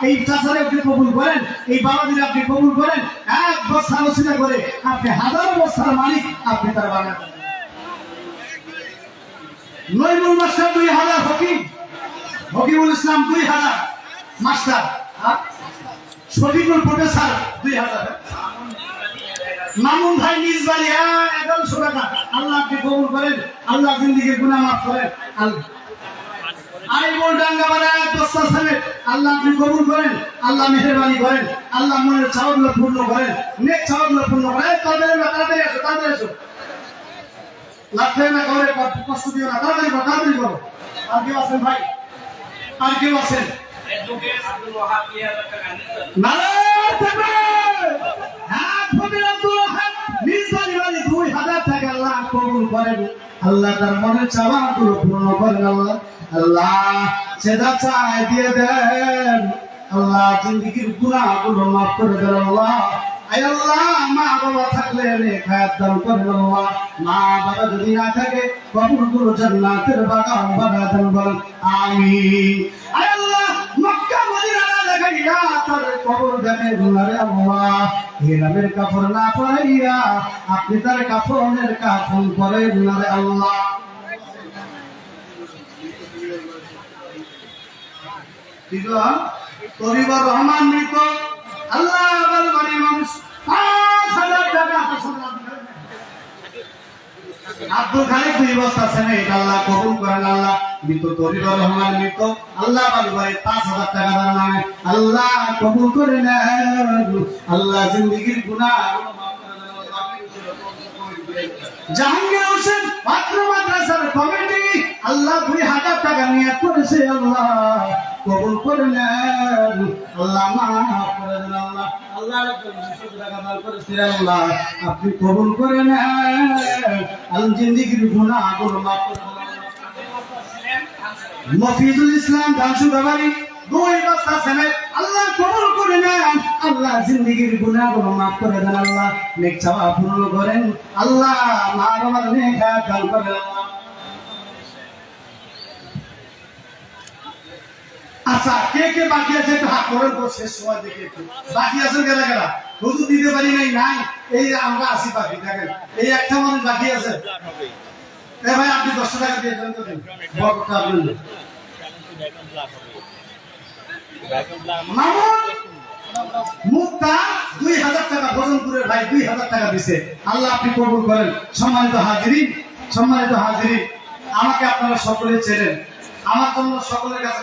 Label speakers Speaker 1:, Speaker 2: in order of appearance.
Speaker 1: এই চাচারে আপনি কবুল করেন, এই বাবাদের আপনি কবুল করেন। এক বস্তা আলোচনা করে আপনি হাজার বস্তার মালিক আপনি তার বানান। নইমুল মাস্টার 2000, হকিবুল ইসলাম 2000 মাস্টার, শফিকুল প্রফেসর 2000, মামুন ভাই নিজ বাড়ি 1100 টাকা। আল্লাহ আপনি কবুল করেন, আল্লাহ জিন্দেগির গুনাহ মাফ করেন। আইবুল ডাঙ্গা বাড়া 1 বস্তা সমেত আল্লাহ আপনি কবুল করেন, আল্লাহ মেহেরবানি করেন, আল্লাহ মনের চাওয়াগুলো পূর্ণ করেন, নেক চাওয়াগুলো পূর্ণ করেন। তাড়াতাড়ি আসো লাগবে না, ঘরে কষ্ট দিও না, তাড়াতাড়ি করো। আর কেউ আছেন ভাই? আর কেউ আছেন? আল্লাহ কবুল করেন, আল্লাহ তার মনের চাওয়াগুলো পূর্ণ করেন। আল্লাহ সেটা চাই দিয়ে দেন, আল্লাহ জিন্দেগির গুনাহগুলো মাফ করে দেন। আল্লাহ মা বাবা থাকলে নেক হায়াত দান করেন। আল্লাহ মা বাবা যদি না থাকে কবরগুলো জান্নাতের বাগান বানায় দেন, বলেন আমিন। আল্লাহ মক্কা মদিনা লাগাইয়া তার কবর দেখেন না রে আল্লাহ, হিরামের কাপড় না পরাইয়া আপনি তার কাফনের কাফন পরেন না রে আল্লাহ। তরিবর রহমান মৃত, আল্লাহ বাড়ি মানুষ 5000 টাকা। আব্দুল খালিক 2 বস্তা সিমেন্ট আল্লাহ কবুল করেন। আল্লাহ মৃত তরিবর রহমান মৃত, আল্লাহ বাড়ি 5000 টাকা দান মানে আল্লাহ কবুল করে নেন, আল্লাহ জিন্দেগির গুনাহ মাফ করে দেন। জাহাঙ্গীর হোসেন পাত্র মাদ্রাসার কমিটি আল্লাহ 2000 টাকা নিয়ত করেছে, আল্লাহ কবুল করে নেন, আল্লাহ মাফ করে দেন। আল্লাহ টাকা দান করেছে, আল্লাহ আপনি কবুল করে নেন, আল জিন্দেগির গুনাহগুলো মাফ করে দেন। মফিজুল ইসলাম দানসুদাবাড়ি 2 বস্তা সিমেন্ট আল্লাহ কবুল করে নেন, আল্লাহ জিন্দেগির গুনাহগুলো মাফ করে দেন, আল্লাহ নেক চাওয়া পূর্ণ করেন, আল্লাহ মা বাবার নেক হায়াত দান করেন। আচ্ছা কে কে বাকি আছে একটু হাত করেন তো, শেষ সময় দেখে একটু বাকি আছেন গেলা হুজুর দিতে পারি নাই, এই আমরা আসি বাকি দেখেন, এই একটা মানুষ বাকি আছে। ভাই আপনি 10 টাকা দিয়ে দেন তো, বড়টা আপনি মুক্তা 2000 টাকা, ভজনপুরের ভাই 2000 টাকা দিছে, আল্লাহ আপনি কবুল করেন। সম্মানিত হাজিরিন, আমাকে আপনারা সকলে চেনেন, আমার জন্য সকলের কাছে